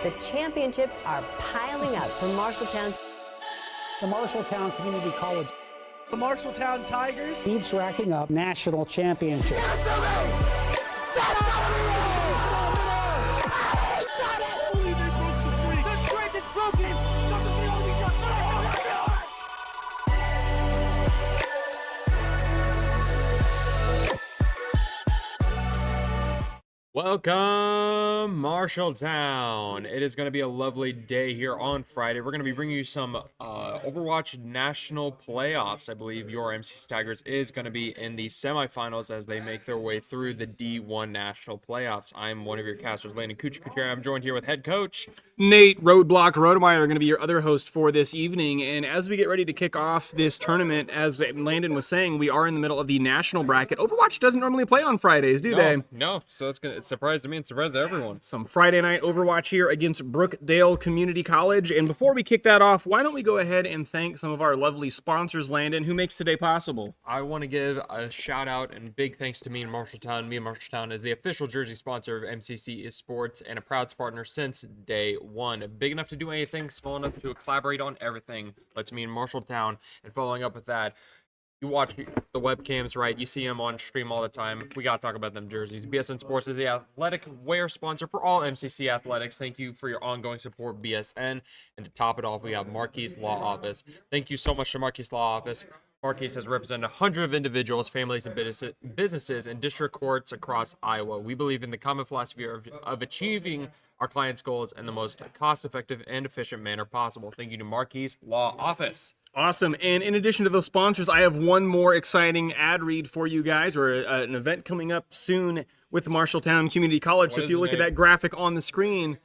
The championships are piling up for Marshalltown. The Marshalltown Community College. The Marshalltown Tigers keeps racking up national championships. Welcome, Marshalltown. It is going to be a lovely day here on Friday. We're going to be bringing you some Overwatch National Playoffs. I believe your MCC Tigers is going to be in the semifinals as they make their way through the D1 National Playoffs. I'm one of your casters, Landon Kuchar. I'm joined here with head coach Nate Roadblock Rodemeyer are going to be your other host for this evening. And as we get ready to kick off this tournament, as Landon was saying, we are in the middle of the national bracket. Overwatch doesn't normally play on Fridays, do they? No. So it's a surprise to me and surprise to everyone. Some Friday night Overwatch here against Brookdale Community College. And before we kick that off, why don't we go ahead and thank some of our lovely sponsors, Landon, who makes today possible. I want to give a shout out and big thanks to me and Marshalltown. Me and Marshalltown is the official jersey sponsor of NJCAAE Esports and a proud partner since day one. Big enough to do anything, small enough to collaborate on everything. Let's me and Marshalltown. And following up with that, you watch the webcams, right? You see them on stream all the time. We got to talk about them jerseys. BSN Sports is the athletic wear sponsor for all MCC athletics. Thank you for your ongoing support, BSN. And to top it off, we have Marquise Law Office. Thank you so much to Marquise Law Office. Marquise has represented 100 of individuals, families, and businesses in district courts across Iowa. We believe in the common philosophy of achieving our clients' goals in the most cost-effective and efficient manner possible. Thank you to Marquise Law Office. Awesome. And in addition to those sponsors, I have one more exciting ad read for you guys, or an event coming up soon with Marshalltown Community College. So if you look at that graphic on the screen,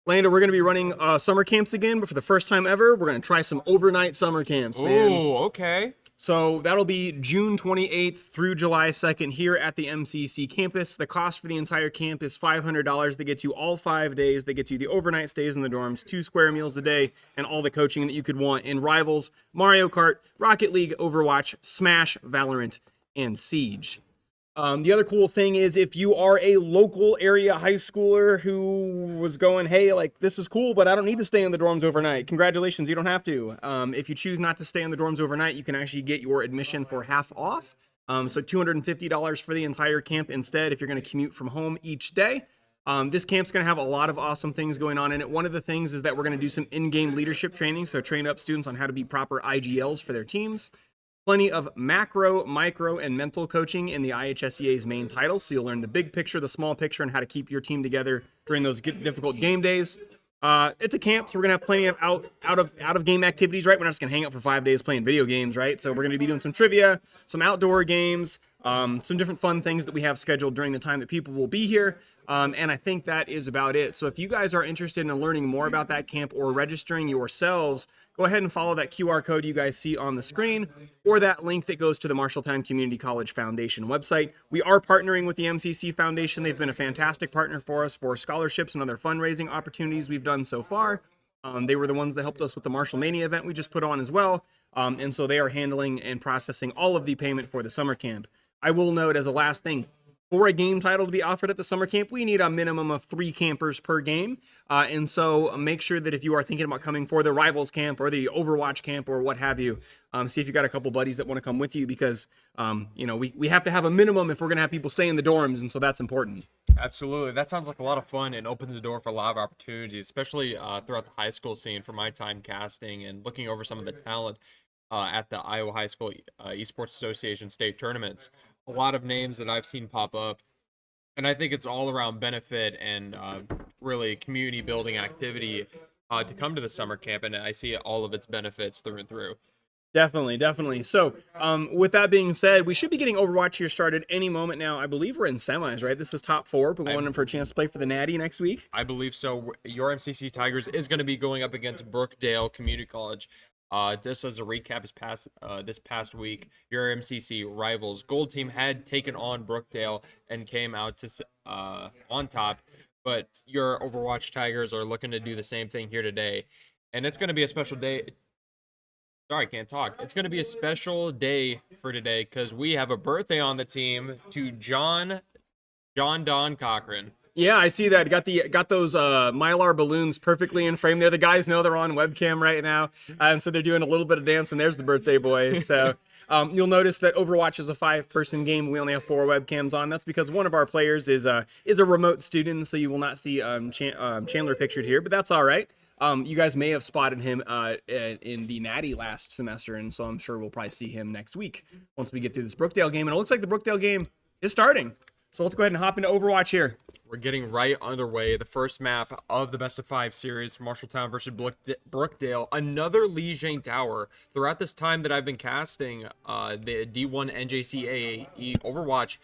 Lando, we're going to be running summer camps again, but for the first time ever, we're going to try some overnight summer camps, man. Oh, okay. So that'll be June 28th through July 2nd here at the MCC campus. The cost for the entire camp is $500. They get you all 5 days. They get you the overnight stays in the dorms, 2 square meals a day, and all the coaching that you could want in Rivals, Mario Kart, Rocket League, Overwatch, Smash, Valorant, and Siege. The other cool thing is if you are a local area high schooler who was going, hey, like, this is cool, but I don't need to stay in the dorms overnight. Congratulations, you don't have to. If you choose not to stay in the dorms overnight, you can actually get your admission for half off. So $250 for the entire camp instead if you're going to commute from home each day. This camp's going to have a lot of awesome things going on in it. One of the things is that we're going to do some in-game leadership training, so train up students on how to be proper IGLs for their teams. Plenty of macro, micro, and mental coaching in the IHSEA's main titles, so you'll learn the big picture, the small picture, and how to keep your team together during those difficult game days. It's a camp, so we're gonna have plenty of out of game activities, right? We're not just gonna hang out for 5 days playing video games, right? So we're gonna be doing some trivia, some outdoor games, some different fun things that we have scheduled during the time that people will be here. And I think that is about it. So if you guys are interested in learning more about that camp or registering yourselves, go ahead and follow that QR code you guys see on the screen or that link that goes to the Marshalltown Community College Foundation website. We are partnering with the MCC Foundation. They've been a fantastic partner for us for scholarships and other fundraising opportunities we've done so far. They were the ones that helped us with the Marshall Mania event we just put on as well. And so they are handling and processing all of the payment for the summer camp. I will note as a last thing, for a game title to be offered at the summer camp, we need a minimum of 3 campers per game. And so make sure that if you are thinking about coming for the Rivals camp or the Overwatch camp or what have you, see if you got a couple buddies that want to come with you because, we have to have a minimum if we're going to have people stay in the dorms. And so that's important. Absolutely. That sounds like a lot of fun and opens the door for a lot of opportunities, especially throughout the high school scene for my time casting and looking over some of the talent at the Iowa High School Esports Association state tournaments. A lot of names that I've seen pop up, and I think it's all around benefit and really community building activity to come to the summer camp, and I see all of its benefits through and through. Definitely. So with that being said, we should be getting Overwatch here started any moment now. I believe we're in semis, right? This is top 4, but we're going for a chance to play for the Natty next week. I believe so. Your MCC Tigers is going to be going up against Brookdale Community College. Just as a recap, this past week, your MCC rivals Gold Team had taken on Brookdale and came out to on top, but your Overwatch Tigers are looking to do the same thing here today, and it's going to be a special day. Sorry, I can't talk. It's going to be a special day for today because we have a birthday on the team to John Don Cochran. Yeah, I see that. Got those Mylar balloons perfectly in frame there. The guys know they're on webcam right now, and so they're doing a little bit of dance. And there's the birthday boy. So you'll notice that Overwatch is a 5-person game. We only have 4 webcams on. That's because one of our players is a remote student, so you will not see Chandler pictured here. But that's all right. You guys may have spotted him in the Natty last semester, and so I'm sure we'll probably see him next week once we get through this Brookdale game. And it looks like the Brookdale game is starting. So let's go ahead and hop into Overwatch here. We're getting right underway. The first map of the best of 5 series, Marshalltown versus Brookdale. Another Lijiang Tower. Throughout this time that I've been casting the D1 NJCAAE Overwatch,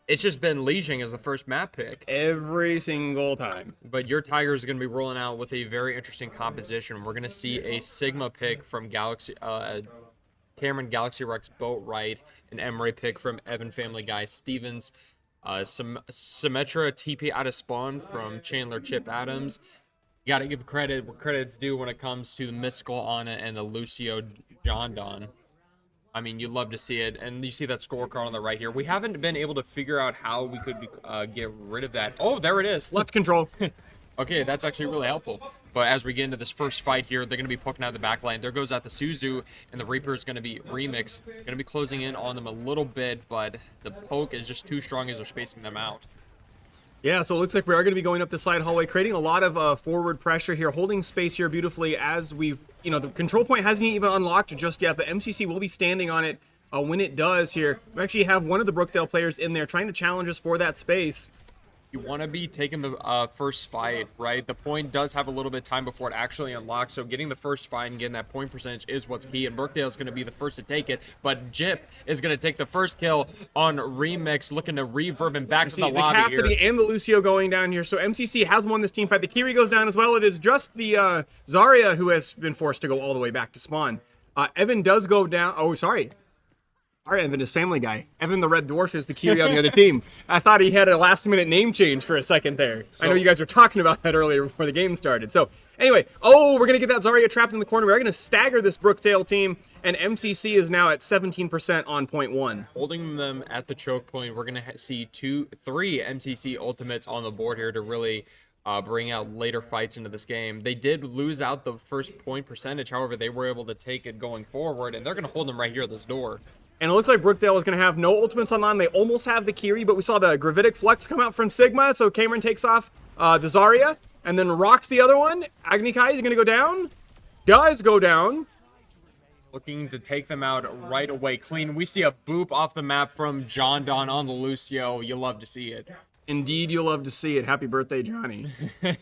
it's just been Lijiang as the first map pick. Every single time. But your Tigers are going to be rolling out with a very interesting composition. We're going to see a Sigma pick from Cameron Galaxy Rex Boatwright, an Emery pick from Evan Family Guy Stevens, Symmetra TP out of spawn from Chandler Chip Adams. You got to give credit where credit's due when it comes to the Mystical Ana and the Lucio John Don. I mean, you love to see it, and you see that scorecard on the right here. We haven't been able to figure out how we could get rid of that. Oh, there it is. Left control. Okay, that's actually really helpful. But as we get into this first fight here, they're going to be poking out the back line. There goes out the Suzu, and the Reaper is going to be Remix. Going to be closing in on them a little bit, but the poke is just too strong as they're spacing them out. Yeah, so it looks like we are going to be going up the side hallway, creating a lot of forward pressure here, holding space here beautifully as we, the control point hasn't even unlocked just yet, but MCC will be standing on it when it does here. We actually have one of the Brookdale players in there trying to challenge us for that space. You want to be taking the first fight, right? The point does have a little bit of time before it actually unlocks, so getting the first fight and getting that point percentage is what's key, and Brookdale is going to be the first to take it, but Jip is going to take the first kill on Remix, looking to reverb him back to the lobby here. The Cassidy and the Lucio going down here, so MCC has won this team fight. The Kiri goes down as well. It is just the Zarya who has been forced to go all the way back to spawn. Evan does go down. Oh, sorry. All right, Evan is Family Guy. Evan the Red Dwarf is the Kiri on the other team. I thought he had a last-minute name change for a second there. I know you guys were talking about that earlier before the game started. So, anyway, we're going to get that Zarya trapped in the corner. We're going to stagger this Brookdale team, and MCC is now at 17% on point 1. Holding them at the choke point, we're going to see 3 MCC ultimates on the board here to really bring out later fights into this game. They did lose out the first point percentage. However, they were able to take it going forward, and they're going to hold them right here at this door. And it looks like Brookdale is going to have no ultimates online. They almost have the Kiri, but we saw the Gravitic Flex come out from Sigma, so Cameron takes off the Zarya, and then rocks the other one. Agni Kai is going to go down. Does go down. Looking to take them out right away clean. We see a boop off the map from John Don on the Lucio. You love to see it. Indeed, you'll love to see it. Happy birthday, Johnny.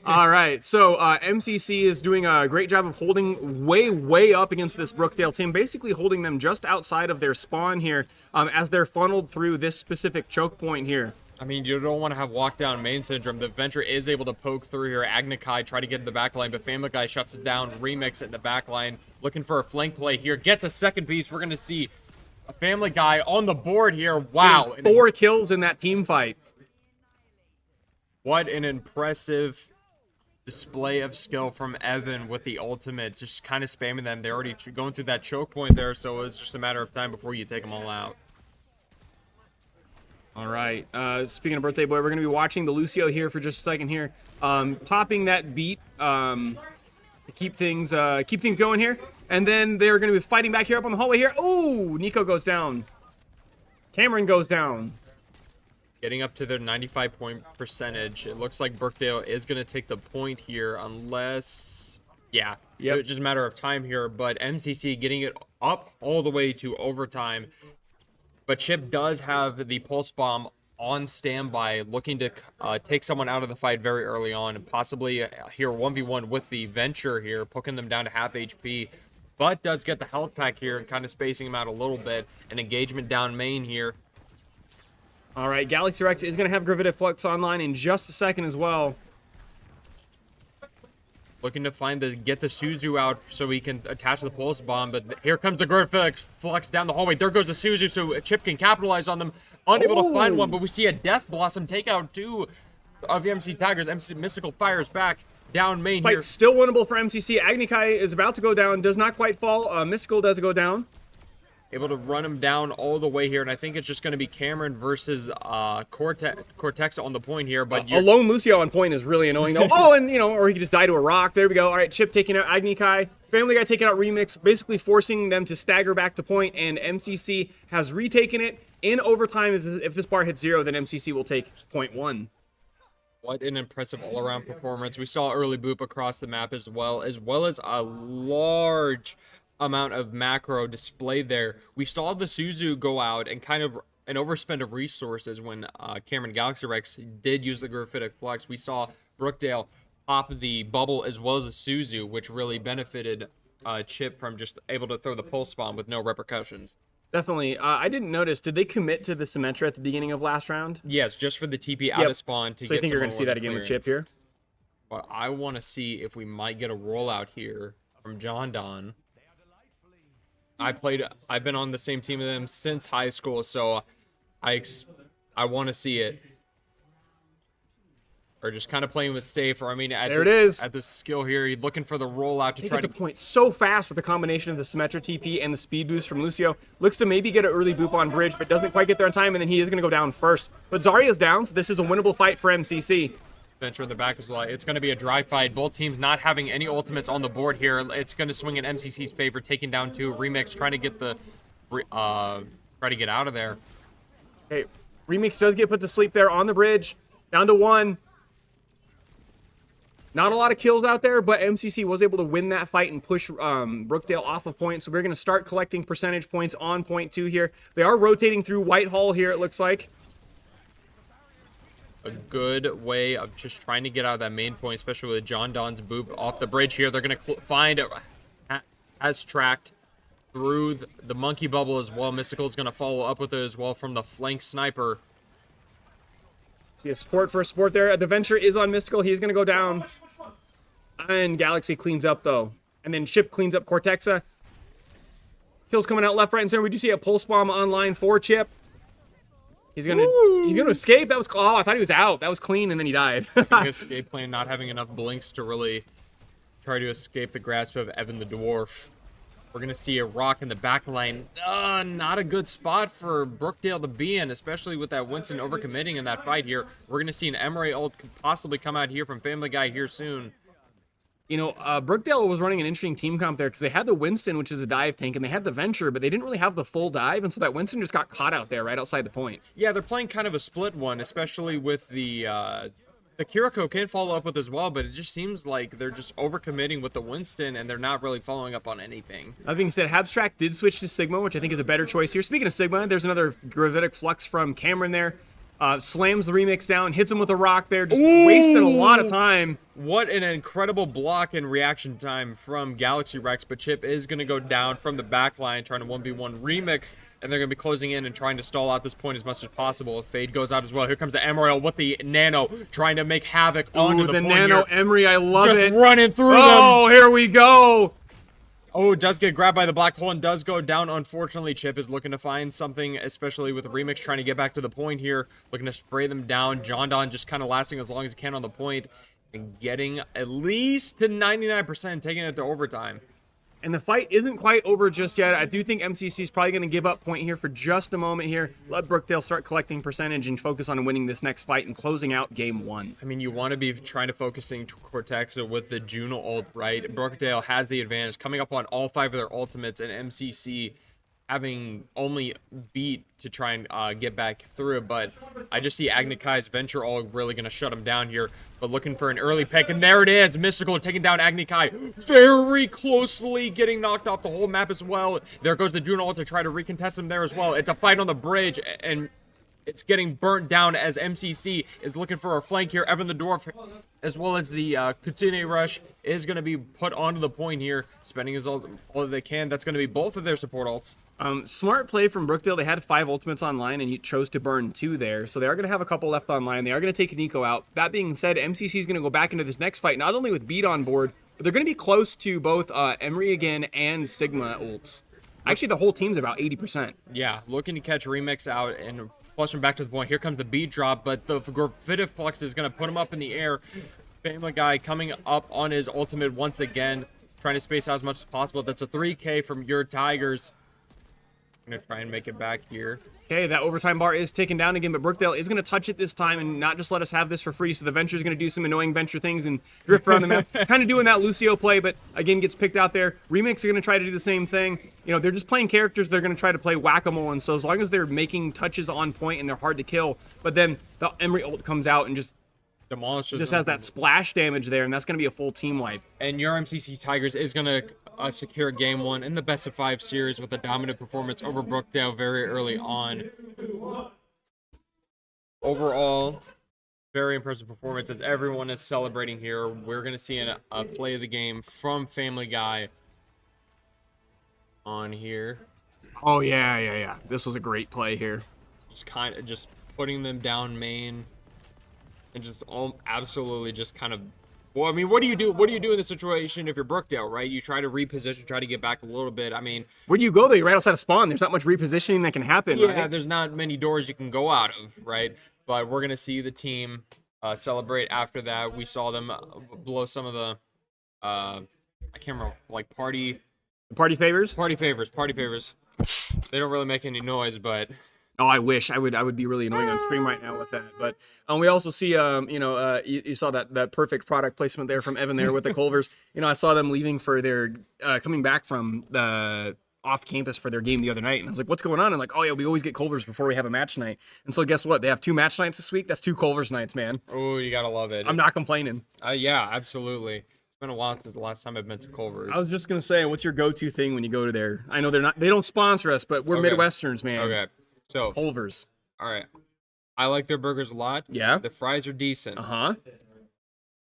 All right, so MCC is doing a great job of holding way up against this Brookdale team, basically holding them just outside of their spawn here as they're funneled through this specific choke point here. I mean, you don't want to have walk down main syndrome. The Venture is able to poke through here. Agnikai try to get in the back line, but Family Guy shuts it down. Remix it in the back line. Looking for a flank play here. Gets a second piece. We're going to see a Family Guy on the board here. Wow. 4 kills in that team fight. What an impressive display of skill from Evan with the ultimate. Just kind of spamming them. They're already going through that choke point there, so it's just a matter of time before you take them all out. All right. Speaking of birthday boy, we're going to be watching the Lucio here for just a second here. Popping that beat to keep things going here. And then they're going to be fighting back here up on the hallway here. Oh, Nico goes down. Cameron goes down. Getting up to their 95 point percentage. It looks like Brookdale is going to take the point here unless... Yeah, it's just a matter of time here. But MCC getting it up all the way to overtime. But Chip does have the Pulse Bomb on standby, looking to take someone out of the fight very early on. And possibly here 1v1 with the Venture here, poking them down to half HP. But does get the health pack here and kind of spacing them out a little bit. An engagement down main here. All right, Galaxy Rex is going to have Gravitic Flux online in just a second as well. Looking to get the Suzu out so he can attach the Pulse Bomb, but here comes the Gravitic Flux down the hallway. There goes the Suzu, so Chip can capitalize on them. Unable to find one, but we see a Death Blossom take out 2 of the MC Tigers. MC Mystical fires back down main here. Fight still winnable for MCC. Agni Kai is about to go down, does not quite fall. Mystical does go down. able to run him down all the way here, and I think it's just going to be Cameron versus Cortex on the point here. But a lone Lucio on point is really annoying, though. Oh, and, you know, or he could just die to a rock. There we go. All right, Chip taking out Agni Kai. Family Guy taking out Remix, basically forcing them to stagger back to point, and MCC has retaken it. In overtime, if this bar hits 0, then MCC will take point 1. What an impressive all-around performance. We saw early boop across the map as well as a large amount of macro displayed there. We saw the Suzu go out and kind of an overspend of resources when Cameron Galaxy Rex did use the Graphitic Flux. We saw Brookdale pop the bubble as well as the Suzu, which really benefited Chip from just able to throw the pulse bomb with no repercussions. Definitely. I didn't notice. Did they commit to the Symmetra at the beginning of last round? Yes, just for the TP out of spawn to get. So I think you're going to see that again with Chip here. But I want to see if we might get a rollout here from John Don. I've been on the same team with him since high school, so I want to see it. Or just kind of playing with safe, or I mean, at the skill here, you're looking for the rollout to try to point so fast with the combination of the Symmetra TP and the speed boost from Lucio. Looks to maybe get an early boop on bridge, but doesn't quite get there on time, and then he is going to go down first. But Zarya's down, so this is a winnable fight for MCC. Venture in the back as well. It's going to be a dry fight. Both teams not having any ultimates on the board here. It's going to swing in MCC's favor, taking down 2. Remix trying to get try to get out of there. Okay, Remix does get put to sleep there on the bridge, down to 1. Not a lot of kills out there, but MCC was able to win that fight and push Brookdale off of point. So we're going to start collecting percentage points on point 2 here. They are rotating through Whitehall here, it looks like. A good way of just trying to get out of that main point, especially with John Don's boop off the bridge here. They're going to find it as tracked through the monkey bubble as well. Mystical is going to follow up with it as well from the flank sniper. See a support for a support there. The Venture is on Mystical. He's going to go down. And Galaxy cleans up, though. And then Chip cleans up Cortexa. Kills coming out left, right, and center. We do see a pulse bomb online for Chip. He's gonna escape. That was I thought he was out. That was clean, and then he died. Escape plan not having enough blinks to really try to escape the grasp of Evan the Dwarf. We're gonna see a rock in the back line. Not a good spot for Brookdale to be in, especially with that Winston overcommitting in that fight here. We're gonna see an Emery ult possibly come out here from Family Guy here soon. You know, Brookdale was running an interesting team comp there because they had the Winston, which is a dive tank, and they had the Venture, but they didn't really have the full dive, and so that Winston just got caught out there right outside the point. Yeah, they're playing kind of a split one, especially with the Kiriko can follow up with as well, but it just seems like they're just overcommitting with the Winston, and they're not really following up on anything. That being said, Abstract did switch to Sigma, which I think is a better choice here. Speaking of Sigma, there's another Gravitic Flux from Cameron there. Slams the Remix down, hits him with a rock there, just wasted a lot of time. What an incredible block and reaction time from Galaxy Rex, but Chip is going to go down from the back line, trying to 1v1 Remix, and they're going to be closing in and trying to stall out this point as much as possible. Fade goes out as well. Here comes the Emerald with the Nano, trying to make havoc onto the point Nano here. Emery, I love just it. Running through them. Oh, here we go. Oh, does get grabbed by the black hole and does go down. Unfortunately, Chip is looking to find something, especially with Remix trying to get back to the point here, looking to spray them down. John Don just kind of lasting as long as he can on the point and getting at least to 99%, taking it to overtime. And the fight isn't quite over just yet. I do think MCC is probably going to give up point here for just a moment here. Let Brookdale start collecting percentage and focus on winning this next fight and closing out game 1. I mean, you want to be trying to focusing Cortexa with the Juno ult, right? Brookdale has the advantage, coming up on all 5 of their ultimates, and MCC having only beat to try and get back through it. But I just see Agni Kai's Venture all really going to shut him down here. But looking for an early pick, and there it is. Mystical taking down Agni Kai very closely, getting knocked off the whole map as well. There goes the Juno ult to try to recontest him there as well. It's a fight on the bridge, and it's getting burnt down as MCC is looking for a flank here. Evan the Dwarf, as well as the Kutsune Rush, is going to be put onto the point here, spending his ult all that they can. That's going to be both of their support ults. Smart play from Brookdale. They had 5 ultimates online, and you chose to burn 2 there. So they are going to have a couple left online. They are going to take Nico out. That being said, MCC is going to go back into this next fight, not only with Beat on board, but they're going to be close to both Emery again and Sigma ults. Actually, the whole team's about 80%. Yeah, looking to catch Remix out and flush him back to the point. Here comes the beat drop, but the Gravitic Flux is going to put him up in the air. Family Guy coming up on his ultimate once again, trying to space out as much as possible. That's a 3K from your Tigers. Gonna try and make it back here. Okay, that overtime bar is taken down again, but Brookdale is going to touch it this time and not just let us have this for free. So the Venture's going to do some annoying Venture things and drift around the map. Kind of doing that Lucio play, but again, gets picked out there. Remix are going to try to do the same thing. You know, they're just playing characters. They're going to try to play whack-a-mole, and so as long as they're making touches on point and they're hard to kill, but then the Emery ult comes out and just Demolishes. just has that splash damage there, and that's going to be a full team wipe. And your MCC Tigers is going to secure game 1 in the best of 5 series with a dominant performance over Brookdale very early on. Overall, very impressive performance as everyone is celebrating here. We're going to see a play of the game from Family Guy on here. Oh, yeah. This was a great play here. Just putting them down main and just absolutely just kind of. Well, I mean, what do you do? What do you do in this situation if you're Brookdale, right? You try to reposition, try to get back a little bit. I mean, where do you go though? You're right outside of spawn. There's not much repositioning that can happen. Yeah, right? There's not many doors you can go out of, right? But we're gonna see the team celebrate after that. We saw them blow some of the, I can't remember, like party favors. They don't really make any noise, but. Oh, I wish I would be really annoying on stream right now with that. But we also see, you saw that perfect product placement there from Evan there with the Culvers. You know, I saw them leaving for their coming back from the off campus for their game the other night, and I was like, "What's going on?" And like, "Oh yeah, we always get Culvers before we have a match night." And so guess what? They have 2 match nights this week. That's 2 Culvers nights, man. Oh, you gotta love it. I'm not complaining. Yeah, absolutely. It's been a while since the last time I've been to Culver's. I was just gonna say, what's your go-to thing when you go to there? I know they don't sponsor us, but we're Midwesterns, man. Okay. So Culver's. All right. I like their burgers a lot. Yeah. The fries are decent. Uh-huh.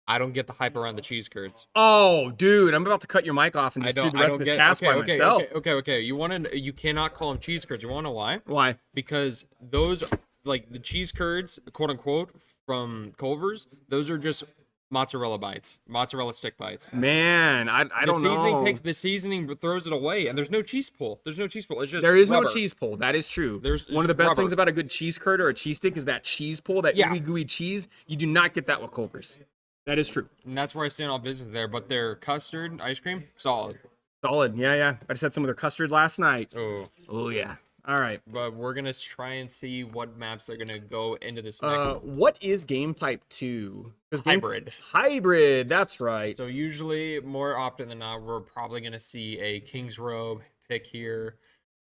I don't get the hype around the cheese curds. Oh, dude, I'm about to cut your mic off and just do the rest of this cast by myself. Okay. You cannot call them cheese curds. You want to know why? Why? Because those, like the cheese curds, quote unquote, from Culver's, those are just mozzarella bites, mozzarella stick bites. Man, I don't know. The seasoning throws it away, and there's no cheese pull. It's just there is rubber. no cheese pull. That is true. There's one of the best rubber. things about a good cheese curd or a cheese stick is that cheese pull, that ooey gooey cheese. You do not get that with Culver's. That is true. And that's where I stand on business there. But their custard ice cream, solid. Solid. Yeah. I just had some of their custard last night. Oh yeah. All right. But we're gonna try and see what maps they're gonna go into this next. What is game type 2? Hybrid. Hybrid. That's right. So usually, more often than not, we're probably gonna see a King's Row pick here.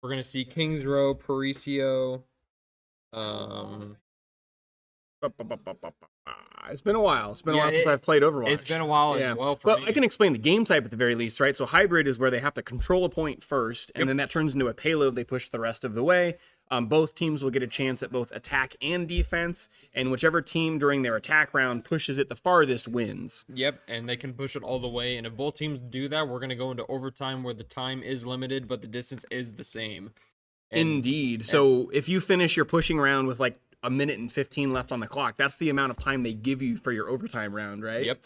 We're gonna see King's Row, Paricio. It's been a while. It's been a while since I've played Overwatch. It's been a while as well for me. I can explain the game type at the very least, right? So hybrid is where they have to control a point first, and then that turns into a payload they push the rest of the way. Both teams will get a chance at both attack and defense, and whichever team during their attack round pushes it the farthest wins. Yep, and they can push it all the way. And if both teams do that, we're going to go into overtime where the time is limited, but the distance is the same. Indeed. So if you finish your pushing round with like 1 minute and 15 left on the clock, that's the amount of time they give you for your overtime round, right? Yep.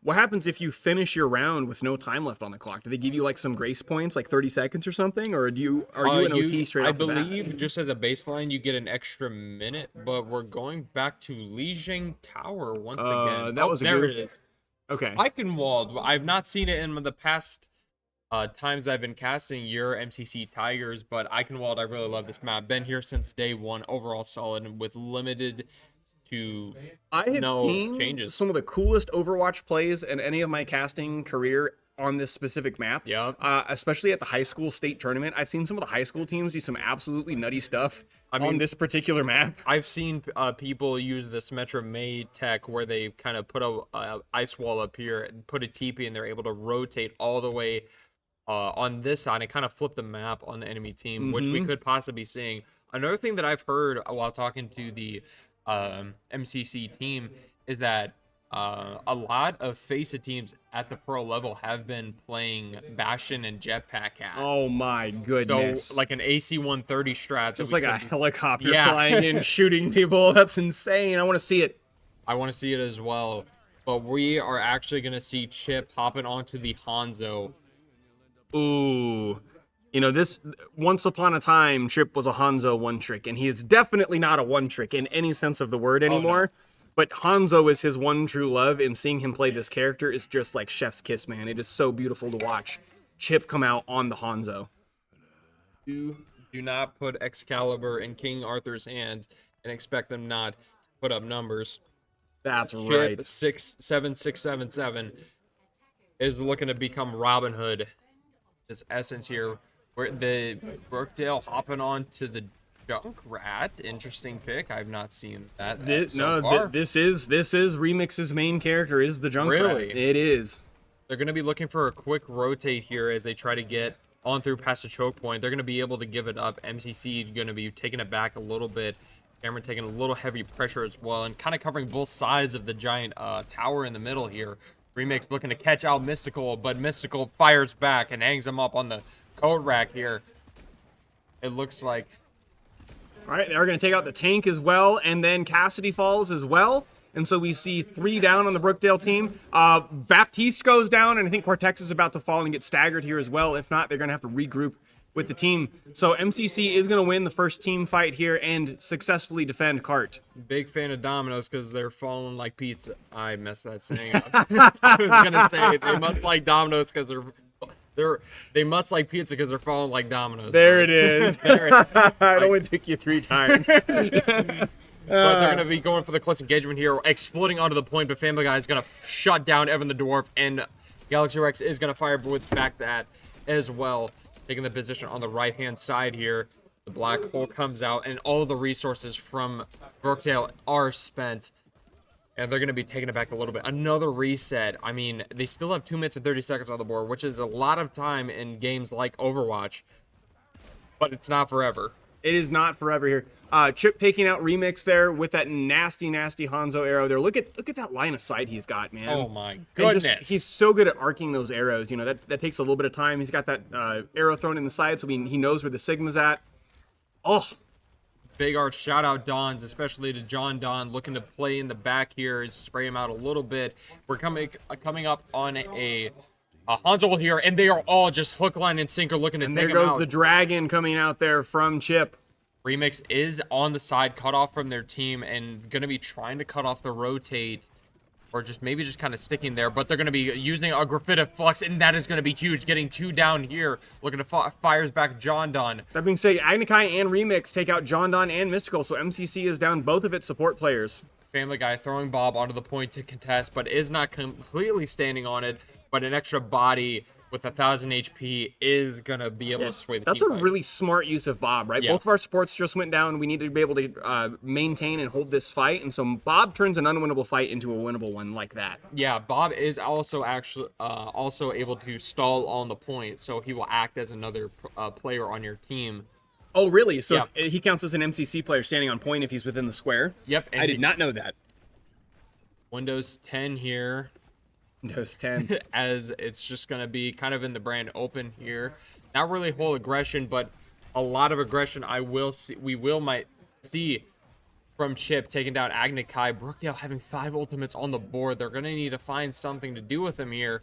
What happens if you finish your round with no time left on the clock? Do they give you like some grace points, like 30 seconds or something, or are you an OT straight off the bat? I believe just as a baseline, you get an extra minute, but we're going back to Lijiang Tower once again. That was there it is. Okay. Eichenwald. I've not seen it in the past times I've been casting your MCC Tigers, but Eichenwald, I really love this map. Been here since day one. Overall solid with limited to seen changes. Some of the coolest Overwatch plays in any of my casting career on this specific map. Yeah. Especially at the high school state tournament. I've seen some of the high school teams do some absolutely nutty stuff on this particular map. I've seen people use the Symmetra May tech where they kind of put a ice wall up here and put a TP and they're able to rotate all the way on this side and kind of flip the map on the enemy team, which we could possibly be seeing. Another thing that I've heard while talking to the MCC team is that a lot of FACEIT teams at the pro level have been playing Bastion and Jetpack at. Oh my goodness. So like an AC-130 strat. Just like a helicopter flying and shooting people. That's insane. I want to see it. I want to see it as well. But we are actually going to see Chip hopping onto the Hanzo. Ooh. You know, this, once upon a time, Chip was a Hanzo one-trick, and he is definitely not a one-trick in any sense of the word anymore. No. But Hanzo is his one true love, and seeing him play this character is just like chef's kiss, man. It is so beautiful to watch Chip come out on the Hanzo. Do not put Excalibur in King Arthur's hands and expect them not to put up numbers. That's Chip right. 67677 is looking to become Robin Hood. This essence here, where the Brookdale hopping on to the Junkrat. Interesting pick. I've not seen that. This, so far. this is Remix's main character is the Junkrat. Really? It is. They're going to be looking for a quick rotate here as they try to get on through past the choke point. They're going to be able to give it up. MCC going to be taking it back a little bit. Cameron taking a little heavy pressure as well and kind of covering both sides of the giant tower in the middle here. Remix looking to catch out Mystical, but Mystical fires back and hangs him up on the code rack here. It looks like... All right, they're going to take out the tank as well, and then Cassidy falls as well. And so we see 3 down on the Brookdale team. Baptiste goes down, and I think Cortex is about to fall and get staggered here as well. If not, they're going to have to regroup with the team. So MCC is going to win the first team fight here and successfly defend Cart. Big fan of Domino's because they're falling like pizza. I messed that saying up. I was going to say they must like Domino's because they must like pizza because they're falling like Domino's. There it is. There it is. It only took you 3 times. But they're going to be going for the close engagement here, exploding onto the point, but Family Guy is going to shut down Evan the Dwarf, and Galaxy Rex is going to fire with back that as well, taking the position on the right-hand side here. The black hole comes out, and all the resources from Brookdale are spent, and they're going to be taking it back a little bit. Another reset. I mean, they still have 2 minutes and 30 seconds on the board, which is a lot of time in games like Overwatch, but it's not forever. It is not forever here. Chip taking out Remix there with that nasty, nasty Hanzo arrow there. Look at that line of sight he's got, man. Oh my And goodness. he's so good at arcing those arrows. You know, that takes a little bit of time. He's got that arrow thrown in the side, so he knows where the Sigma's at. Oh. Big arch shout out Dons, especially to John Don, looking to play in the back here, spray him out a little bit. We're coming up on a Hanzo here, and they are all just hook, line, and sinker looking to And take there him goes out. the dragon coming out there from Chip. Remix is on the side, cut off from their team, and going to be trying to cut off the rotate, or maybe just kind of sticking there, but they're going to be using a Graffitic Flux, and that is going to be huge, getting 2 down here, looking to fires back John Don. That being said, Agnikai and Remix take out John Don and Mystical, so MCC is down both of its support players. Family Guy throwing Bob onto the point to contest, but is not completely standing on it, but an extra body with 1,000 HP is going to be able to sway the That's team a fight. really smart use of Bob, right? Yeah. Both of our supports just went down. We need to be able to maintain and hold this fight, and so Bob turns an unwinnable fight into a winnable one like that. Yeah, Bob is also actually also able to stall on the point, so he will act as another player on your team. Oh, really? So Yeah. if he counts as an MCC player standing on point if he's within the square? Yep. I did not know that. Windows 10 here, Windows 10. as it's just going to be kind of in the brand open here. Not really whole aggression, but a lot of aggression we might see from Chip taking down Agnikai. Brookdale having 5 ultimates on the board. They're going to need to find something to do with him here.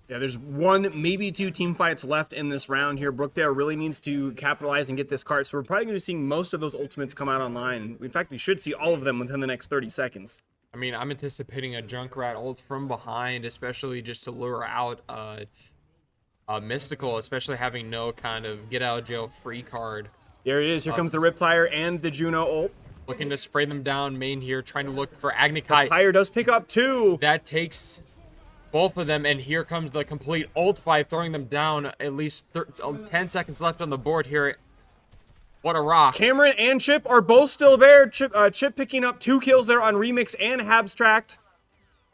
Yeah, there's 1, maybe 2 team fights left in this round here. Brookdale really needs to capitalize and get this card, so we're probably going to be seeing most of those ultimates come out online. In fact, we should see all of them within the next 30 seconds. I mean, I'm anticipating a Junkrat ult from behind, especially just to lure out Mystical, especially having no kind of get-out-of-jail-free card. There it is. Here comes the Riptire and the Juno ult. Looking to spray them down main here, trying to look for Agnikai. Tire does pick up 2. That takes both of them, and here comes the complete ult fight, throwing them down. At least 10 seconds left on the board here. What a rock. Cameron and Chip are both still there. Chip picking up 2 kills there on Remix and Habstract.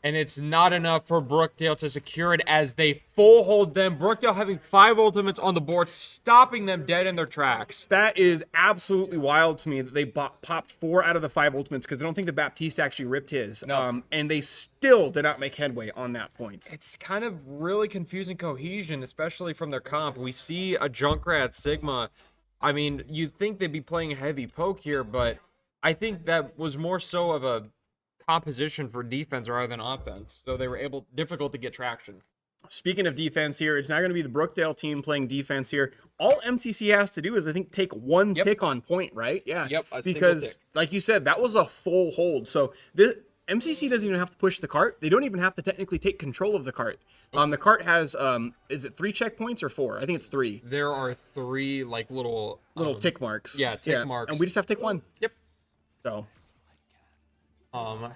And it's not enough for Brookdale to secure it as they full hold them. Brookdale having 5 ultimates on the board, stopping them dead in their tracks. That is absolutely wild to me that they popped 4 out of the 5 ultimates because I don't think the Baptiste actually ripped his. No. And they still did not make headway on that point. It's kind of really confusing cohesion, especially from their comp. We see a Junkrat Sigma. I mean, you'd think they'd be playing heavy poke here, but I think that was more so of a composition for defense rather than offense. So they were difficult to get traction. Speaking of defense here, it's not going to be the Brookdale team playing defense here. All MCC has to do is, I think, take 1 tick on point, right? Yeah. Yep, a single Because, tick. like you said, that was a full hold. So this MCC doesn't even have to push the cart. They don't even have to technically take control of the cart. The cart has, is it 3 checkpoints or 4? I think it's 3. There are 3 like little Tick marks. Yeah, tick marks. And we just have to take 1. Yep. So.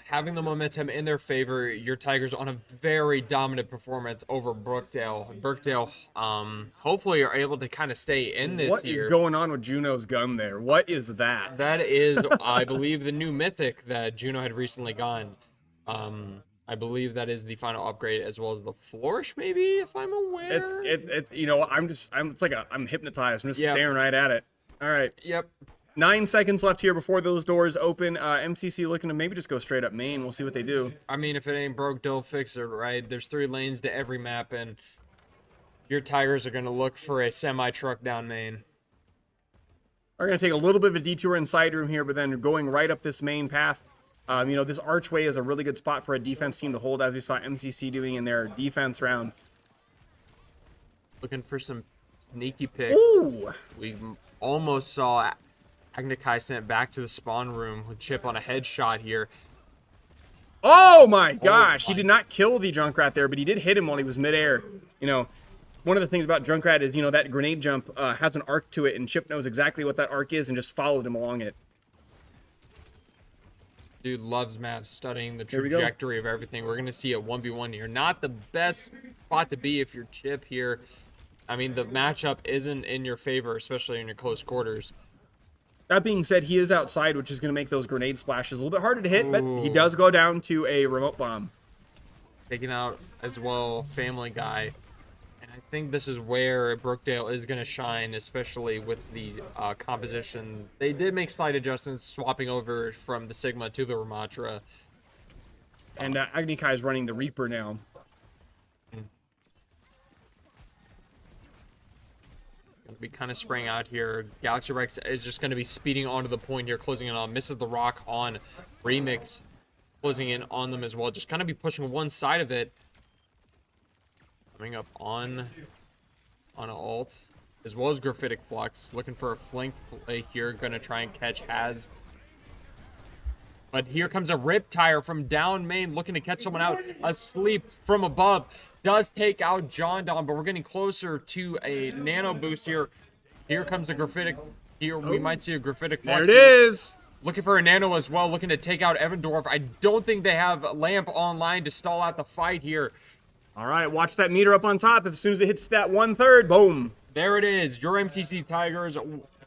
Having the momentum in their favor, your Tigers on a very dominant performance over Brookdale. Brookdale, hopefully are able to kind of stay in this What year. is going on with Juno's gun there? What is that? That is, I believe, the new mythic that Juno had recently gotten. I believe that is the final upgrade, as well as the flourish, maybe, if I'm aware. It's you know, I'm hypnotized. I'm just staring right at it. All right. Yep. 9 seconds left here before those doors open. MCC looking to maybe just go straight up main. We'll see what they do. I mean, if it ain't broke, don't fix it, right? There's 3 lanes to every map, and your Tigers are going to look for a semi-truck down main. We're going to take a little bit of a detour in side room here, but then going right up this main path. You know, this archway is a really good spot for a defense team to hold, as we saw MCC doing in their defense round. Looking for some sneaky picks. Ooh! We almost saw Agnikai sent back to the spawn room with Chip on a headshot here. Oh my gosh! He did not kill the Junkrat there, but he did hit him while he was midair. You know, one of the things about Junkrat is, you know, that grenade jump has an arc to it, and Chip knows exactly what that arc is and just followed him along it. Dude loves maps, studying the Here we go. trajectory of everything. We're going to see a 1v1 here. Not the best spot to be if you're Chip here. I mean, the matchup isn't in your favor, especially in your close quarters. That being said, he is outside, which is going to make those grenade splashes a little bit harder to hit, but he does go down to a remote bomb. Taking out, as well, Family Guy. And I think this is where Brookdale is going to shine, especially with the composition. They did make slight adjustments, swapping over from the Sigma to the Ramatra. And Agnikai is running the Reaper now. Be kind of spraying out here. Galaxy Rex is just going to be speeding onto the point here, closing in on. Misses the rock on Remix, closing in on them as well. Just kind of be pushing one side of it. Coming up on an ult, as well as Graphitic Flux. Looking for a flank play here. Going to try and catch Haz. But here comes a Rip Tire from down main, looking to catch someone out. Asleep from above. Does take out John Don, but we're getting closer to a nano boost here. Here comes a Graphitic. Here we might see a Graphitic. There it is. Looking for a nano as well, looking to take out Evendorf. I don't think they have Lamp online to stall out the fight here. All right, watch that meter up on top. As soon as it hits that 1/3, boom. There it is. Your MCC Tigers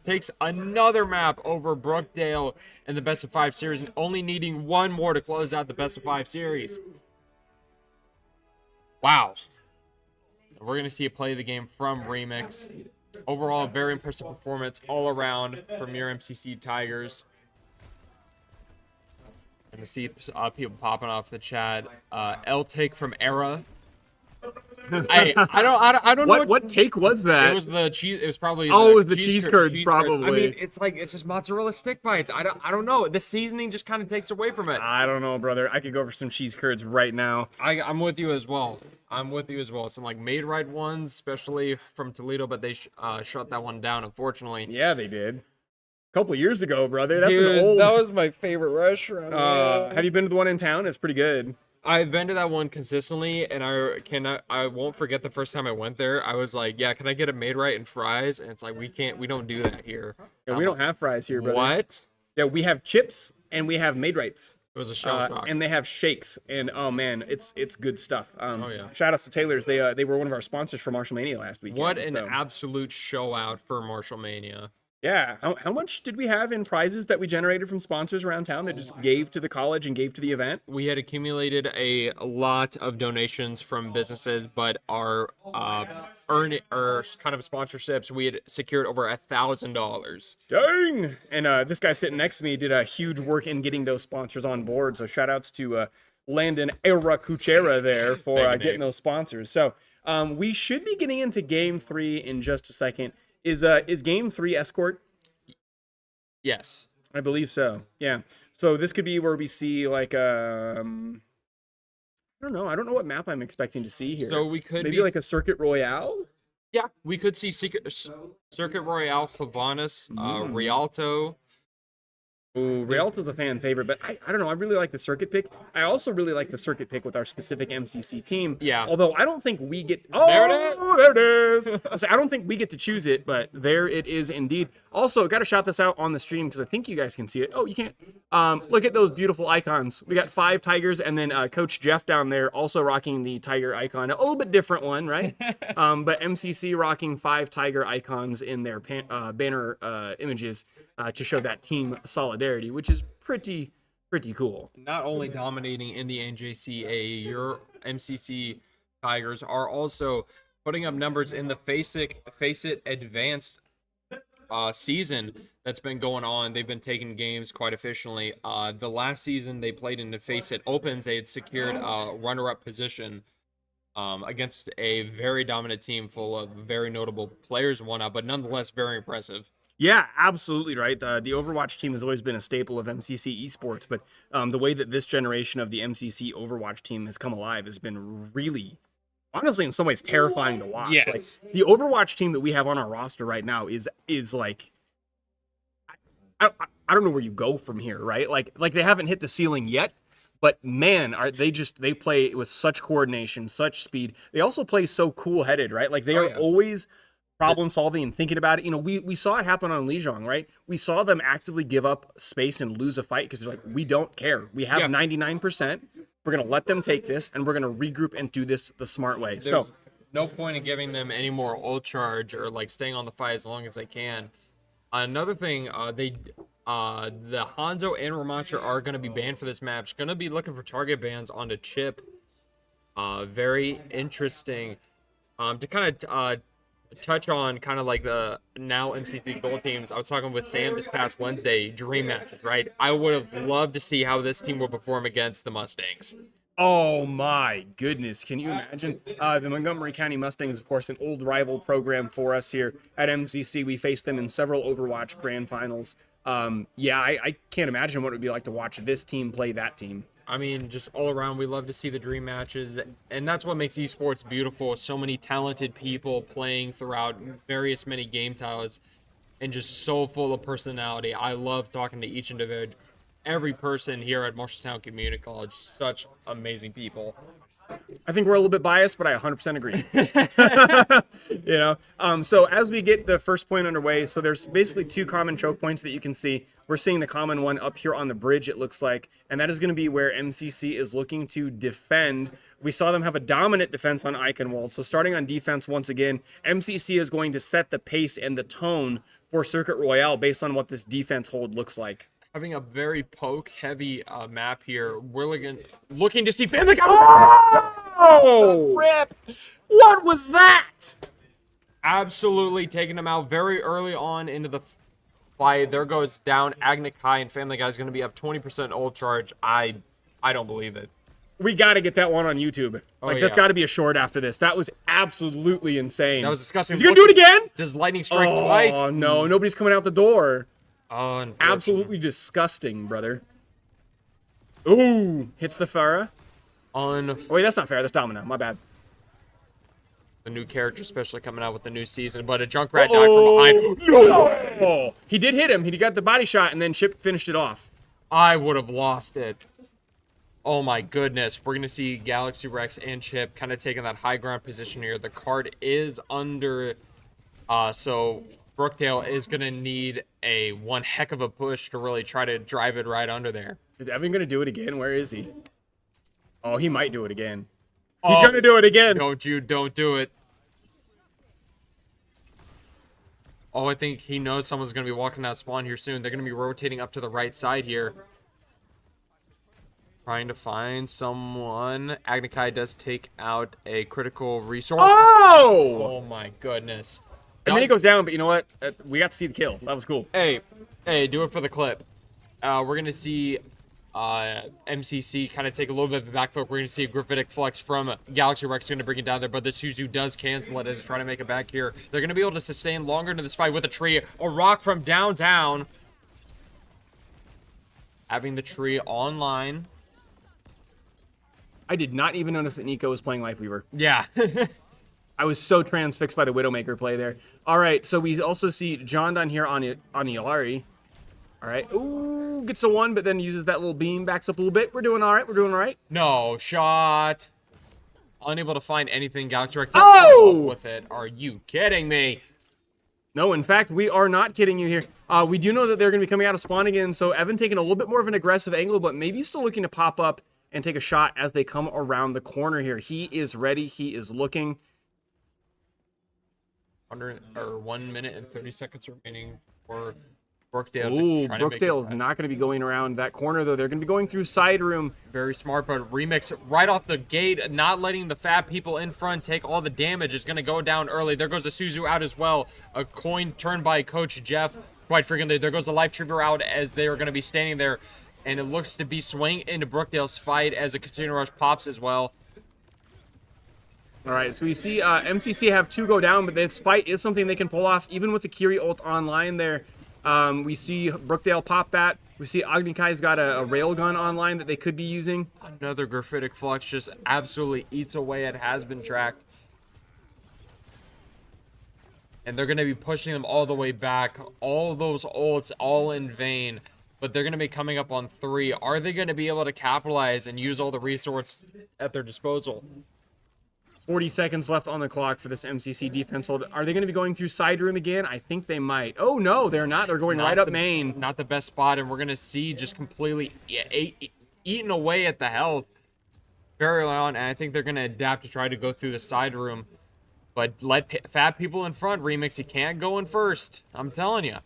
takes another map over Brookdale in the best of 5 series, and only needing one more to close out the best of 5 series. Wow. We're going to see a play of the game from Remix. Overall, a very impressive performance all around from your MCC Tigers. Going to see people popping off the chat. L take from Era. I don't know what take was that? It was the cheese. It was probably. Oh, it was the cheese curds, probably. I mean, it's just mozzarella stick bites. I don't know. The seasoning just kind of takes away from it. I don't know, brother. I could go for some cheese curds right now. I'm with you as well. Some like made right ones, especially from Toledo, but they shut that one down, unfortunately. Yeah, they did. A couple of years ago, brother. That's Dude, an old. that was my favorite restaurant. Have you been to the one in town? It's pretty good. I've been to that one consistently, and I won't forget the first time I went there. I was like, yeah, can I get a made right and fries? And it's like, we don't do that here. Yeah, we don't have fries here, brother. What? Yeah, we have chips and we have made rights. It was a shell shock. And they have shakes, and oh man, it's good stuff. Oh yeah. Shout out to Taylor's. They were one of our sponsors for Marshallmania last weekend. What an absolute show out for Marshallmania. Yeah. How much did we have in prizes that we generated from sponsors around town that just gave to the college and gave to the event? We had accumulated a lot of donations from businesses, but our kind of sponsorships, we had secured over $1,000. Dang! And this guy sitting next to me did a huge work in getting those sponsors on board. So shout outs to Landon Era Kuchera there for getting those sponsors. So we should be getting into Game 3 in just a second. Is Game 3 Escort? Yes. I believe so. Yeah. So this could be where we see like I don't know. I don't know what map I'm expecting to see here. So we could maybe like a Circuit Royale. Yeah, we could see Circuit Royale, Havanas, Rialto. Ooh, Rialto's a fan favorite, but I don't know. I really like the circuit pick. I also really like the circuit pick with our specific MCC team. Yeah. Although I don't think we get. There it is. There it is. I don't think we get to choose it, but there it is indeed. Also, got to shout this out on the stream because I think you guys can see it. Oh, you can't. Look at those beautiful icons. We got 5 tigers, and then Coach Jeff down there also rocking the tiger icon. A little bit different one, right? But MCC rocking 5 tiger icons in their banner images to show that team solidarity, which is pretty cool. Not only dominating in the NJCAAE, your MCC Tigers are also putting up numbers in the Face It Advanced season that's been going on. They've been taking games quite efficiently. The last season they played in the Face It Opens, they had secured a runner-up position against a very dominant team full of very notable players and whatnot, but nonetheless very impressive. Yeah, absolutely right. The Overwatch team has always been a staple of MCC Esports, but the way that this generation of the MCC Overwatch team has come alive has been really, honestly, in some ways, terrifying to watch. Yes. Like, the Overwatch team that we have on our roster right now is like, I don't know where you go from here, right? Like they haven't hit the ceiling yet, but man, they play with such coordination, such speed. They also play so cool-headed, right? Like they are always problem solving and thinking about it. You know, we saw it happen on Lijiang, right? We saw them actively give up space and lose a fight because they're like, we don't care. We have 99%. We're going to let them take this, and we're going to regroup and do this the smart way. There's no point in giving them any more ult charge or like staying on the fight as long as they can. Another thing, the Hanzo and Ramacha are going to be banned for this match. Going to be looking for target bans on the chip. Very interesting. To kind of touch on kind of like the now MCC gold teams. I was talking with Sam this past Wednesday, dream matches, right? I would have loved to see how this team will perform against the Mustangs. Oh my goodness. Can you imagine? The Montgomery County Mustangs, of course, an old rival program for us here at MCC. We faced them in several Overwatch grand finals. I can't imagine what it would be like to watch this team play that team. I mean, just all around, we love to see the dream matches, and that's what makes esports beautiful. So many talented people playing throughout various many game styles, and just so full of personality. I love talking to each individual, every person here at Marshalltown Community College. Such amazing people. I think we're a little bit biased, but I 100% agree. You know, so as we get the first point underway, so there's basically 2 common choke points that you can see. We're seeing the common one up here on the bridge, it looks like, and that is going to be where MCC is looking to defend. We saw them have a dominant defense on Eichenwald. So starting on defense once again, MCC is going to set the pace and the tone for Circuit Royale based on what this defense hold looks like. Having a very poke-heavy map here, we're looking to see Family Guy. Oh! Rip! What was that? Absolutely taking him out very early on into the fight. There goes down Agnikai, and Family Guy's going to be up 20% ult charge. I don't believe it. We got to get that one on YouTube. That's got to be a short after this. That was absolutely insane. That was disgusting. Is he going to do it again? Does lightning strike twice? Oh, no. Nobody's coming out the door. Oh, absolutely disgusting, brother. Ooh, hits the Farah. Oh, wait, that's not fair. That's Domino. My bad. A new character, especially coming out with the new season, but a Junkrat died from behind. No! He did hit him. He got the body shot, and then Chip finished it off. I would have lost it. Oh my goodness. We're going to see Galaxy Rex and Chip kind of taking that high ground position here. The card is under, so Brookdale is going to need one heck of a push to really try to drive it right under there. Is Evan going to do it again? Where is he? Oh, he might do it again. He's going to do it again. Don't do it. Oh, I think he knows someone's going to be walking out spawn here soon. They're going to be rotating up to the right side here. Trying to find someone. Agnikai does take out a critical resource. Oh! Oh my goodness. And then he goes down, but you know what? We got to see the kill. That was cool. Hey, do it for the clip. We're going to see MCC kind of take a little bit of a back foot. We're going to see a graphitic flex from Galaxy Rex going to bring it down there, but the Suzu does cancel it as he's trying to make it back here. They're going to be able to sustain longer into this fight with a tree. A rock from downtown. Having the tree online. I did not even notice that Nico was playing Lifeweaver. Yeah. I was so transfixed by the Widowmaker play there. All right, so we also see John down here on Yalari. All right. Ooh, gets the one, but then uses that little beam, backs up a little bit. We're doing all right. We're doing all right. No shot. Unable to find anything. Galaxy Wreck with it. Are you kidding me? No, in fact, we are not kidding you here. We do know that they're going to be coming out of spawn again, so Evan taking a little bit more of an aggressive angle, but maybe still looking to pop up and take a shot as they come around the corner here. He is ready. He is looking. 1 minute and 30 seconds remaining for Brookdale. Ooh, Brookdale not going to be going around that corner, though. They're going to be going through side room. Very smart, but Remix right off the gate, not letting the fat people in front take all the damage, is going to go down early. There goes the Suzu out as well. A coin turned by Coach Jeff. Quite frequently, there goes the Life Trooper out as they are going to be standing there. And it looks to be swinging into Brookdale's fight as a Casino Rush pops as well. All right, so we see MCC have 2 go down, but this fight is something they can pull off, even with the Kiri ult online there. We see Brookdale pop that. We see Agnikai's got a railgun online that they could be using. Another Graphitic Flux just absolutely eats away at Has Been Tracked. And they're going to be pushing them all the way back. All those ults, all in vain. But they're going to be coming up on 3. Are they going to be able to capitalize and use all the resources at their disposal? 40 seconds left on the clock for this MCC defense hold. Are they going to be going through side room again? I think they might. Oh, no, they're not. They're going right up main. Not the best spot, and we're going to see just completely eating away at the health very early on, and I think they're going to adapt to try to go through the side room. But let fat people in front, Remix. You can't go in first. I'm telling you.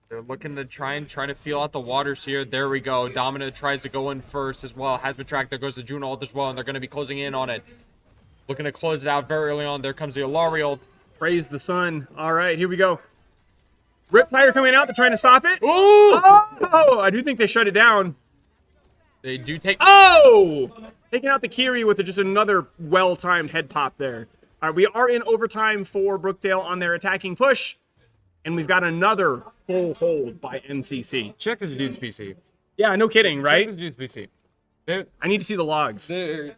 They're looking to try to feel out the waters here. There we go. Domina tries to go in first as well. Has been tracked. There goes the Juno ult as well, and they're going to be closing in on it. Looking to close it out very early on. There comes the Alari ult. Praise the sun. All right, here we go. Riptire coming out. They're trying to stop it. Ooh! Oh, I do think they shut it down. They do take... Oh! Taking out the Kiri with just another well-timed head pop there. All right, we are in overtime for Brookdale on their attacking push. And we've got another full hold by MCC. Check this dude's PC. Yeah, no kidding, right? Check this dude's PC. I need to see the logs. They're...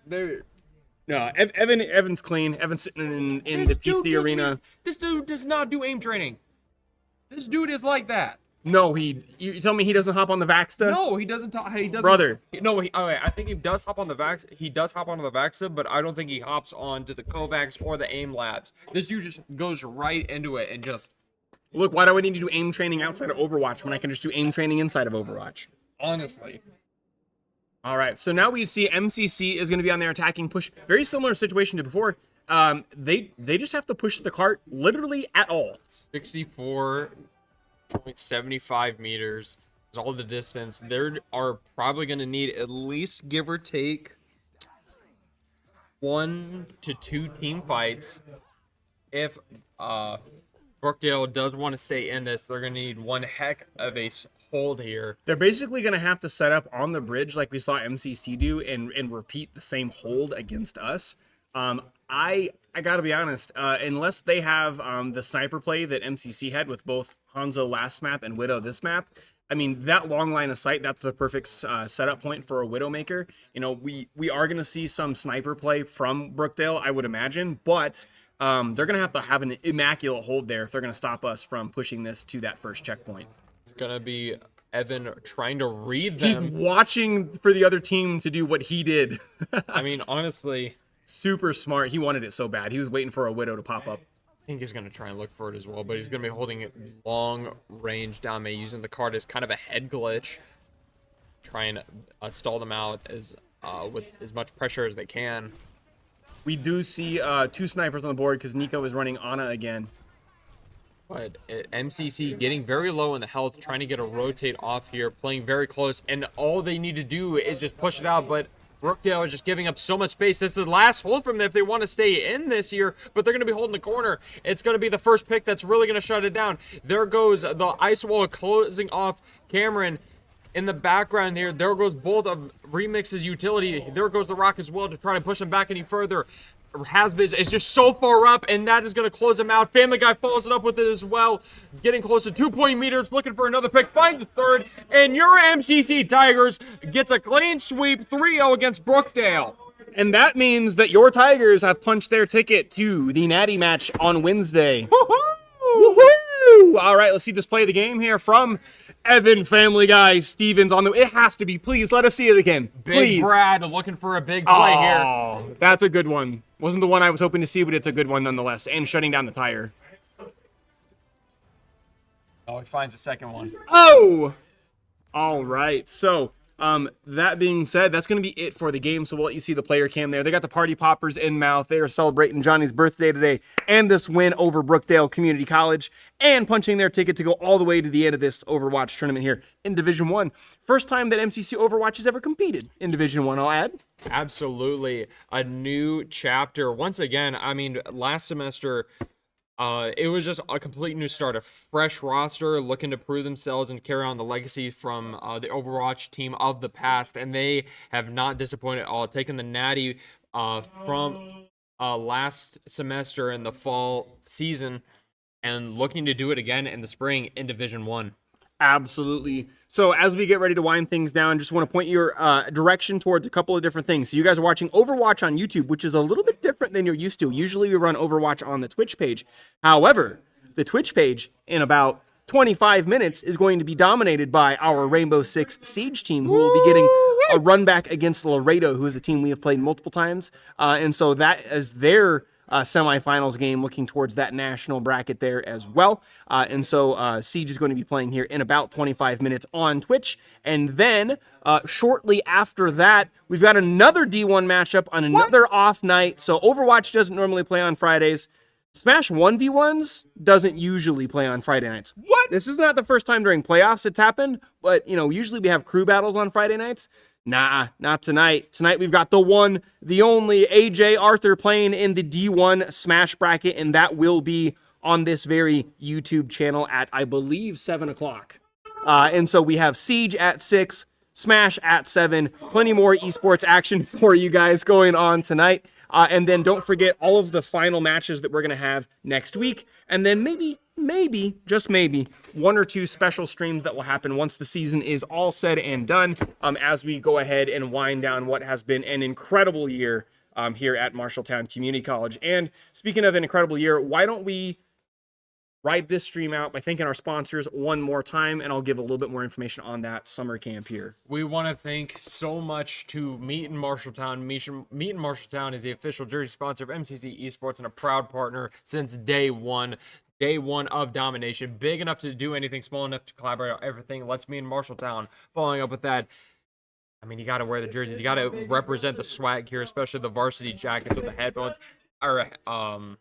No, Evan's clean. Evan's sitting in the PC arena. This dude does not do aim training. This dude is like that. No, you tell me he doesn't hop on the Vaxta? No, he doesn't. He doesn't. Brother. No, I think he does hop on the Vax. He does hop onto the Vaxa, but I don't think he hops onto the Kovacs or the aim labs. This dude just goes right into it and just... Look, why do I need to do aim training outside of Overwatch when I can just do aim training inside of Overwatch? Honestly. All right, so now we see MCC is going to be on their attacking push. Very similar situation to before. They just have to push the cart literally at all. 64.75 meters is all the distance. They are probably going to need at least, give or take, 1 to 2 team fights. If Brookdale does want to stay in this, they're going to need one heck of a hold here. They're basically going to have to set up on the bridge like we saw MCC do and repeat the same hold against us. I got to be honest, unless they have the sniper play that MCC had with both Hanzo last map and Widow this map, I mean, that long line of sight, that's the perfect setup point for a Widowmaker. You know, we are going to see some sniper play from Brookdale, I would imagine, but... they're going to have an immaculate hold there if they're going to stop us from pushing this to that first checkpoint. It's going to be Evan trying to read them. He's watching for the other team to do what he did. I mean, honestly. Super smart. He wanted it so bad. He was waiting for a Widow to pop up. I think he's going to try and look for it as well, but he's going to be holding it long range down May, using the card as kind of a head glitch. Trying to stall them out with as much pressure as they can. We do see 2 snipers on the board because Nico is running Ana again. But MCC getting very low in the health, trying to get a rotate off here, playing very close, and all they need to do is just push it out, but Brookdale is just giving up so much space. This is the last hold from them if they want to stay in this year, but they're going to be holding the corner. It's going to be the first pick that's really going to shut it down. There goes the ice wall closing off Cameron. In the background there goes both of Remix's utility. There goes the Rock as well to try to push him back any further. Hasbiz is just so far up, and that is going to close him out. Family Guy follows it up with it as well. Getting close to 2 meters, looking for another pick, finds a third, and your MCC Tigers gets a clean sweep 3-0 against Brookdale. And that means that your Tigers have punched their ticket to the Natty match on Wednesday. Woohoo! Woohoo! Woo! All right, let's see this play of the game here from Evan Family Guy Stevens on the. It has to be. Please let us see it again. Big Please. Brad looking for a big play here. Oh, that's a good one. Wasn't the one I was hoping to see, but it's a good one nonetheless. And shutting down the tire. Oh, he finds the second one. Oh! All right. So, that being said, that's going to be it for the game. So we'll let you see the player cam there. They got the party poppers in mouth. They are celebrating Johnny's birthday today and this win over Brookdale Community College and punching their ticket to go all the way to the end of this Overwatch tournament here in Division 1. First time that MCC Overwatch has ever competed in Division 1, I'll add. Absolutely. A new chapter. Once again, I mean, last semester, it was just a complete new start, a fresh roster looking to prove themselves and carry on the legacy from the Overwatch team of the past, and they have not disappointed at all. Taking the natty from last semester in the fall season and looking to do it again in the spring in Division 1. Absolutely. So as we get ready to wind things down, just want to point your direction towards a couple of different things. So you guys are watching Overwatch on YouTube, which is a little bit different than you're used to. Usually we run Overwatch on the Twitch page. However, the Twitch page in about 25 minutes is going to be dominated by our Rainbow Six Siege team, who will be getting a run back against Laredo, who is a team we have played multiple times. And so that is their semifinals game, looking towards that national bracket there as well. And so Siege is going to be playing here in about 25 minutes on Twitch. And then shortly after that, we've got another D1 matchup on another off night. So Overwatch doesn't normally play on Fridays. Smash 1v1s doesn't usually play on Friday nights. What? This is not the first time during playoffs it's happened, but, you know, usually we have crew battles on Friday nights. Nah, not tonight. Tonight we've got the one, the only AJ Arthur playing in the D1 Smash bracket, and that will be on this very YouTube channel at, I believe, 7 o'clock. And so we have Siege at 6, Smash at 7, plenty more esports action for you guys going on tonight. And then don't forget all of the final matches that we're going to have next week. And then maybe, just maybe, 1 or 2 special streams that will happen once the season is all said and done, as we go ahead and wind down what has been an incredible year here at Marshalltown Community College. And speaking of an incredible year, why don't we ride this stream out by thanking our sponsors one more time, and I'll give a little bit more information on that summer camp here. We want to thank so much to Meet in Marshalltown. Meet in Marshalltown is the official jersey sponsor of MCC Esports and a proud partner since day one. Day one of domination. Big enough to do anything, small enough to collaborate on everything. Let's Meet in Marshalltown. Following up with that, I mean, you got to wear the jersey. You got to represent the swag here, especially the varsity jackets with the headphones. Or, I'm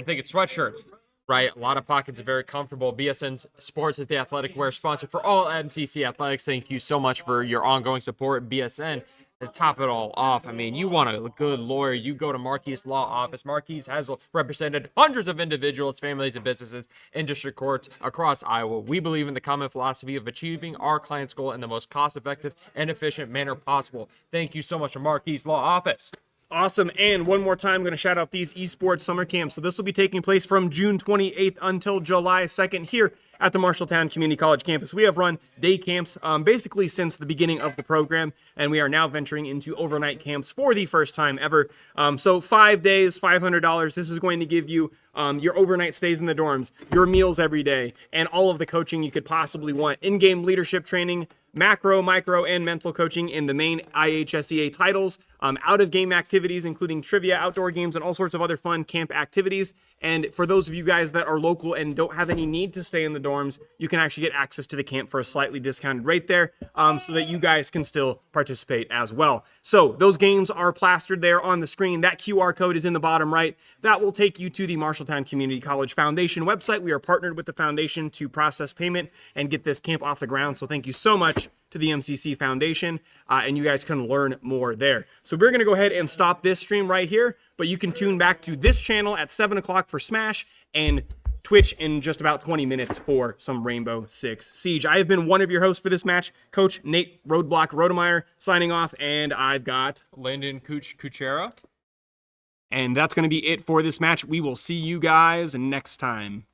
thinking sweatshirts. Right, a lot of pockets are very comfortable. BSN Sports is the athletic wear sponsor for all MCC athletics. Thank you so much for your ongoing support. BSN, to top it all off, I mean, you want a good lawyer, you go to Marquise Law Office. Marquise has represented hundreds of individuals, families, and businesses in district courts across Iowa. We believe in the common philosophy of achieving our client's goal in the most cost-effective and efficient manner possible. Thank you so much to Marquise Law Office. Awesome. And one more time, I'm going to shout out these esports summer camps. So this will be taking place from June 28th until July 2nd here at the Marshalltown Community College campus. We have run day camps basically since the beginning of the program, and we are now venturing into overnight camps for the first time ever. So 5 days, $500. This is going to give you your overnight stays in the dorms, your meals every day, and all of the coaching you could possibly want. In-game leadership training, macro, micro, and mental coaching in the main IHSEA titles, out-of-game activities, including trivia, outdoor games, and all sorts of other fun camp activities. And for those of you guys that are local and don't have any need to stay in the dorms, you can actually get access to the camp for a slightly discounted rate there, so that you guys can still participate as well. So those games are plastered there on the screen. That QR code is in the bottom right. That will take you to the Marshalltown Community College Foundation website. We are partnered with the foundation to process payment and get this camp off the ground. So thank you so much to the MCC Foundation, and you guys can learn more there. So we're going to go ahead and stop this stream right here, but you can tune back to this channel at 7 o'clock for Smash and Twitch in just about 20 minutes for some Rainbow Six Siege. I have been one of your hosts for this match, Coach Nate Roadblock Rodemeyer, signing off, and I've got Landon Kuchera. And that's going to be it for this match. We will see you guys next time.